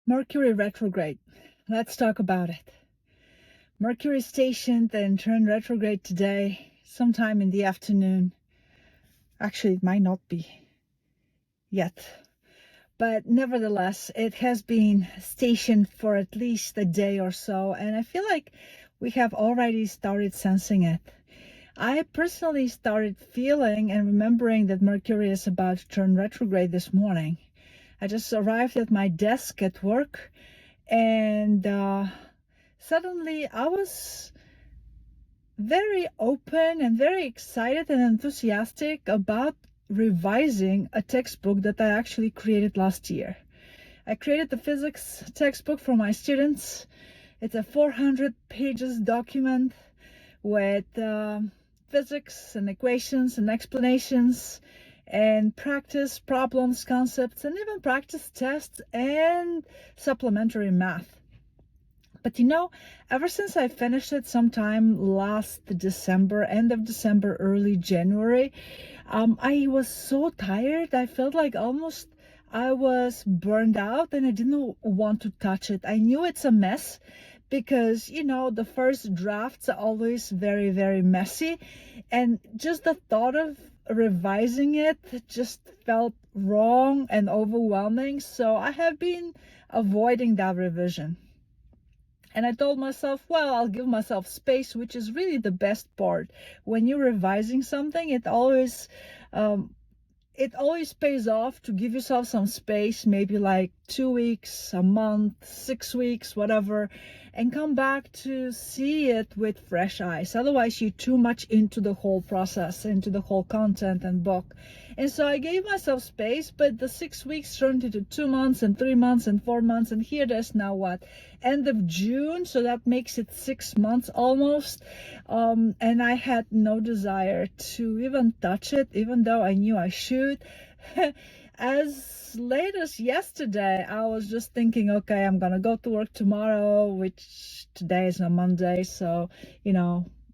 Mercury Retrograde. Let's talk about it. Mercury stationed and turned retrograde today, sometime in the afternoon. Actually, it might not be yet. But nevertheless, it has been stationed for at least a day or so, and I feel like we have already started sensing it. I personally started feeling and remembering that Mercury is about to turn retrograde this morning. I just arrived at my desk at work, and suddenly I was very open and very excited and enthusiastic about revising a textbook that I actually created last year. I created the physics textbook for my students. It's a 400 pages document with physics and equations and explanations and practice problems, concepts, and even practice tests and supplementary math. But ever since I finished it sometime last December, end of December, early January, I was so tired. I felt like almost I was burned out and I didn't want to touch it. I knew it's a mess because, the first drafts are always very, very messy. And just the thought of revising it just felt wrong and overwhelming. So I have been avoiding that revision. And I told myself, well, I'll give myself space, which is really the best part. When you're revising something, it always pays off to give yourself some space, maybe like 2 weeks, a month, 6 weeks, whatever, and come back to see it with fresh eyes. Otherwise, you're too much into the whole process, into the whole content and book. And so I gave myself space, but the 6 weeks turned into 2 months and 3 months and 4 months. And here it is now, what, end of June? So that makes it 6 months almost. And I had no desire to even touch it, even though I knew I should. As late as yesterday, I was just thinking, okay, I'm gonna go to work tomorrow, which today is a Monday, so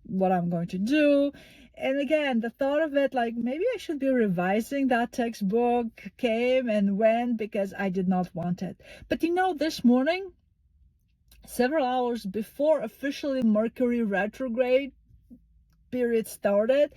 what I'm going to do. And again, the thought of it, like maybe I should be revising that textbook, came and went because I did not want it. But this morning, several hours before officially Mercury retrograde period started,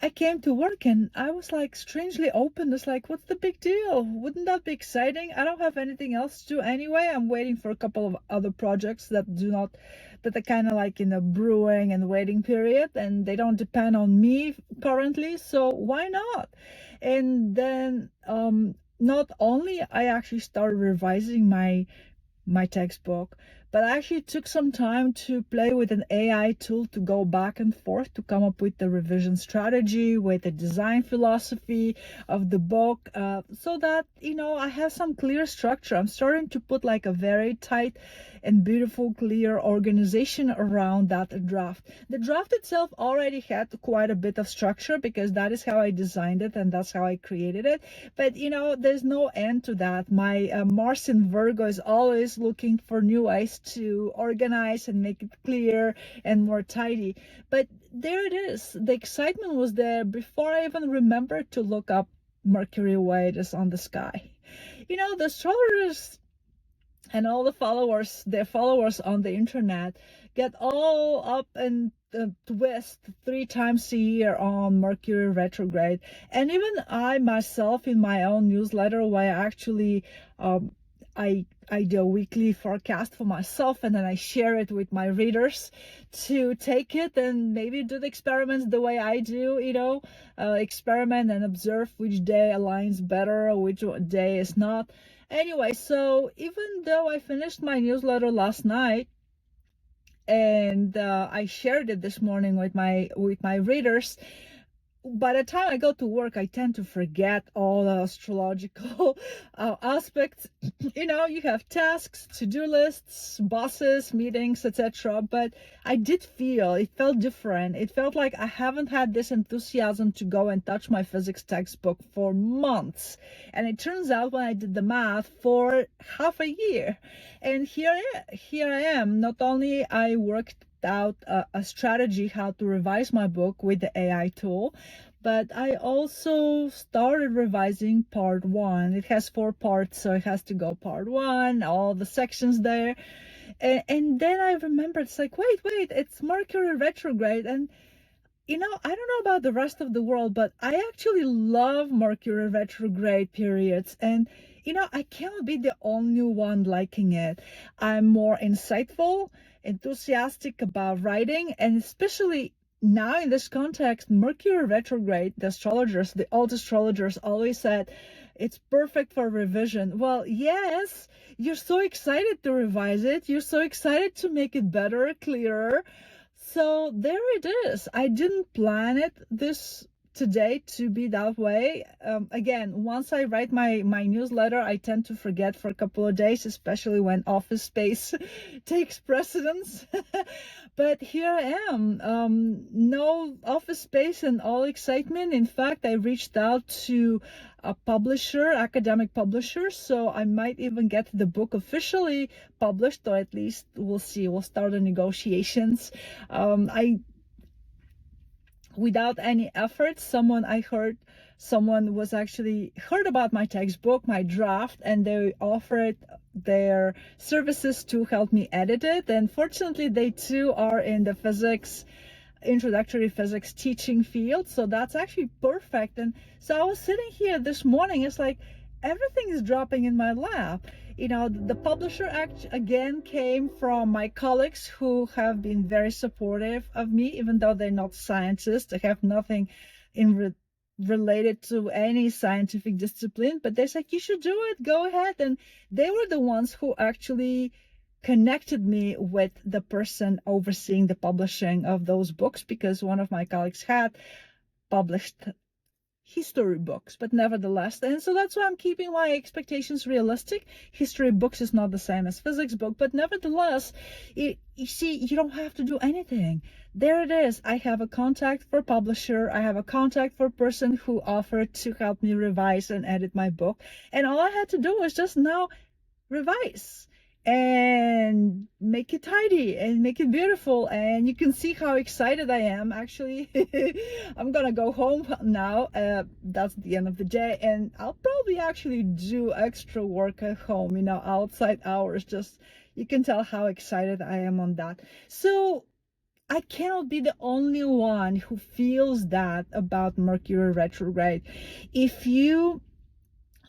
I came to work and I was like strangely open. It's like, what's the big deal? Wouldn't that be exciting? I don't have anything else to do anyway. I'm waiting for a couple of other projects that are kind of like in a brewing and waiting period, and they don't depend on me currently. So why not? And then not only I actually started revising my textbook, but I actually took some time to play with an AI tool to go back and forth to come up with the revision strategy, with the design philosophy of the book, so that I have some clear structure. I'm starting to put like a very tight and beautiful, clear organization around that draft. The draft itself already had quite a bit of structure because that is how I designed it and that's how I created it. But there's no end to that. My Mars in Virgo is always looking for new ways to organize and make it clear and more tidy. But there it is. The excitement was there before I even remembered to look up Mercury where it is on the sky. The astrologers and all their followers on the internet get all up and twist 3 times a year on Mercury retrograde. And even I myself, in my own newsletter, where I actually I do a weekly forecast for myself, and then I share it with my readers to take it and maybe do the experiments the way I do, experiment and observe which day aligns better or which day is not. Anyway, so even though I finished my newsletter last night and I shared it this morning with my readers, by the time I go to work, I tend to forget all the astrological aspects. You have tasks, to-do lists, bosses, meetings, etc. But it felt different. It felt like I haven't had this enthusiasm to go and touch my physics textbook for months. And it turns out when I did the math, for half a year. And here I am. Not only I worked out a strategy how to revise my book with the AI tool, But I also started revising part 1. It has 4 parts, so it has to go part 1, all the sections there. And then I remembered, it's like, wait, it's Mercury retrograde. And I don't know about the rest of the world, but I actually love Mercury retrograde periods. And I cannot be the only one liking it. I'm more insightful, enthusiastic about writing, and especially now in this context, Mercury retrograde, the old astrologers always said it's perfect for revision. Well, yes, you're so excited to revise it. You're so excited to make it better, clearer. So there it is. I didn't plan it this today to be that way. Again, once I write my newsletter, I tend to forget for a couple of days, especially when office space takes precedence. But here I am, no office space and all excitement. In fact, I reached out to a publisher, academic publisher, so I might even get the book officially published, or at least we'll see. We'll start the negotiations. Without any effort, someone was actually heard about my textbook, my draft, and they offered their services to help me edit it. And fortunately, they too are in the introductory physics teaching field, so that's actually perfect. And so I was sitting here this morning, it's like everything is dropping in my lap. The publisher again came from my colleagues who have been very supportive of me, even though they're not scientists. They have nothing related to any scientific discipline, but they said, you should do it, go ahead. And they were the ones who actually connected me with the person overseeing the publishing of those books, because one of my colleagues had published history books, but nevertheless, and so that's why I'm keeping my expectations realistic. History books is not the same as physics book, but nevertheless, you see, you don't have to do anything. There it is. I have a contact for publisher. I have a contact for person who offered to help me revise and edit my book, and all I had to do was just now revise and make it tidy and make it beautiful. And you can see how excited I am. Actually, I'm gonna go home now. That's the end of the day, and I'll probably actually do extra work at home, outside hours. Just, you can tell how excited I am on that. So I cannot be the only one who feels that about Mercury retrograde. If you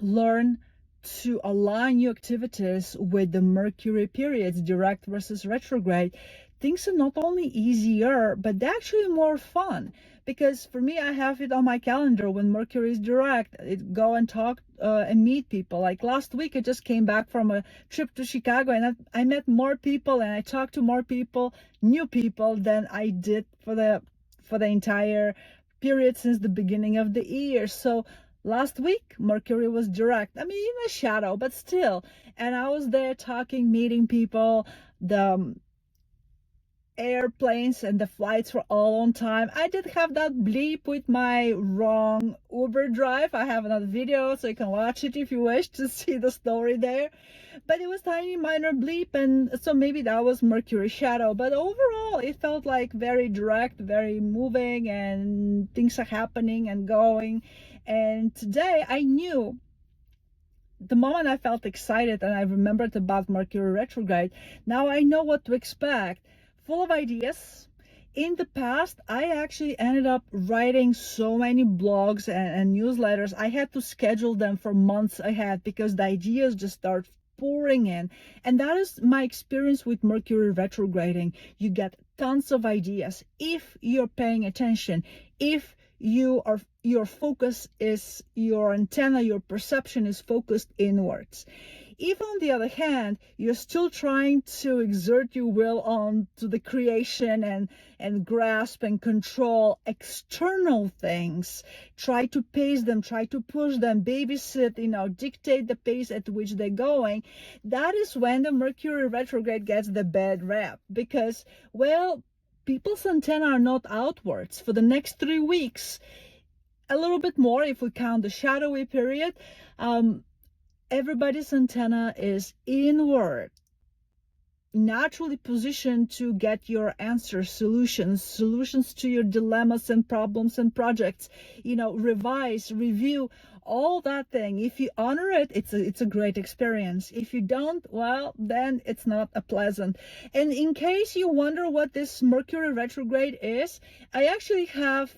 learn to align your activities with the Mercury periods, direct versus retrograde, things are not only easier, but they're actually more fun. Because for me, I have it on my calendar when Mercury is direct, go and talk and meet people. Like last week, I just came back from a trip to Chicago, and I met more people and I talked to more people, new people, than I did for the entire period since the beginning of the year. So last week, Mercury was direct. I mean, in a shadow, but still. And I was there talking, meeting people. The airplanes and the flights were all on time. I did have that bleep with my wrong Uber drive. I have another video, so you can watch it if you wish to see the story there. But it was tiny, minor bleep, and so maybe that was Mercury shadow. But overall, it felt like very direct, very moving, and things are happening and going. And today I knew, the moment I felt excited and I remembered about Mercury retrograde, now I know what to expect. Full of ideas. In the past, I actually ended up writing so many blogs and newsletters. I had to schedule them for months ahead because the ideas just start pouring in. And that is my experience with Mercury retrograding. You get tons of ideas if you're paying attention, if your focus is, your antenna, your perception is focused inwards. If, on the other hand, you're still trying to exert your will on to the creation and grasp and control external things, try to pace them, try to push them, babysit, dictate the pace at which they're going, that is when the Mercury retrograde gets the bad rap. Because, well, people's antenna are not outwards. For the next 3 weeks, a little bit more if we count the shadowy period, everybody's antenna is inward. naturally positioned to get your answers, solutions to your dilemmas and problems and projects, revise, review, all that thing. If you honor it, it's a great experience. If you don't, well, then it's not a pleasant. And in case you wonder what this Mercury retrograde is, I actually have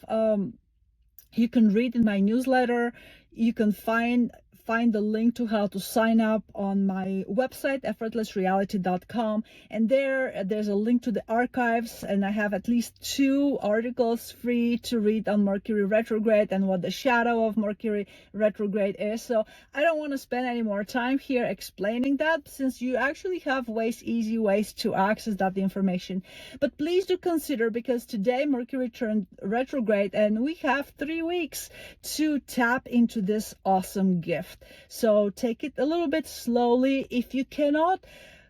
you can read in my newsletter. You can find the link to how to sign up on my website, effortlessreality.com, and there's a link to the archives, and I have at least 2 articles free to read on Mercury retrograde and what the shadow of Mercury retrograde is. So I don't want to spend any more time here explaining that, since you actually have easy ways to access that information. But please do consider, because today Mercury turned retrograde and we have 3 weeks to tap into this awesome gift. So take it a little bit slowly. If you cannot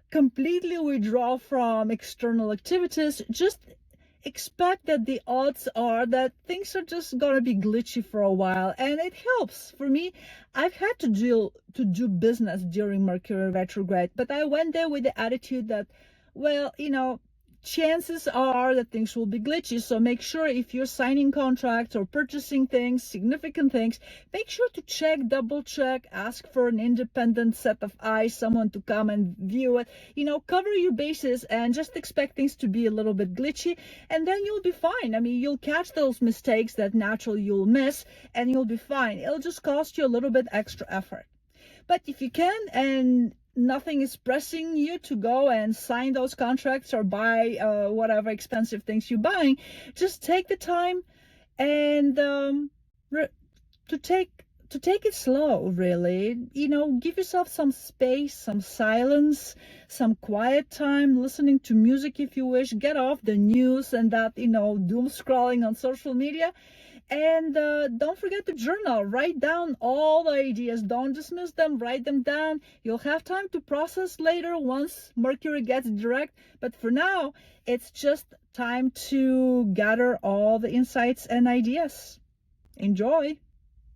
completely withdraw from external activities, just expect that the odds are that things are just gonna be glitchy for a while, and it helps. For me, I've had to do business during Mercury retrograde, but I went there with the attitude that, well, chances are that things will be glitchy. So make sure, if you're signing contracts or purchasing things, significant things, make sure to check, double check, ask for an independent set of eyes, someone to come and view it, cover your bases, and just expect things to be a little bit glitchy, and then you'll be fine. I mean, you'll catch those mistakes that naturally you'll miss, and you'll be fine. It'll just cost you a little bit extra effort. But if you can, and nothing is pressing you to go and sign those contracts or buy whatever expensive things you're buying, just take the time and to take it slow, really. Give yourself some space, some silence, some quiet time, listening to music if you wish. Get off the news and that doom scrolling on social media. And don't forget to journal. Write down all the ideas. Don't dismiss them. Write them down. You'll have time to process later once Mercury gets direct. But for now, it's just time to gather all the insights and ideas. Enjoy.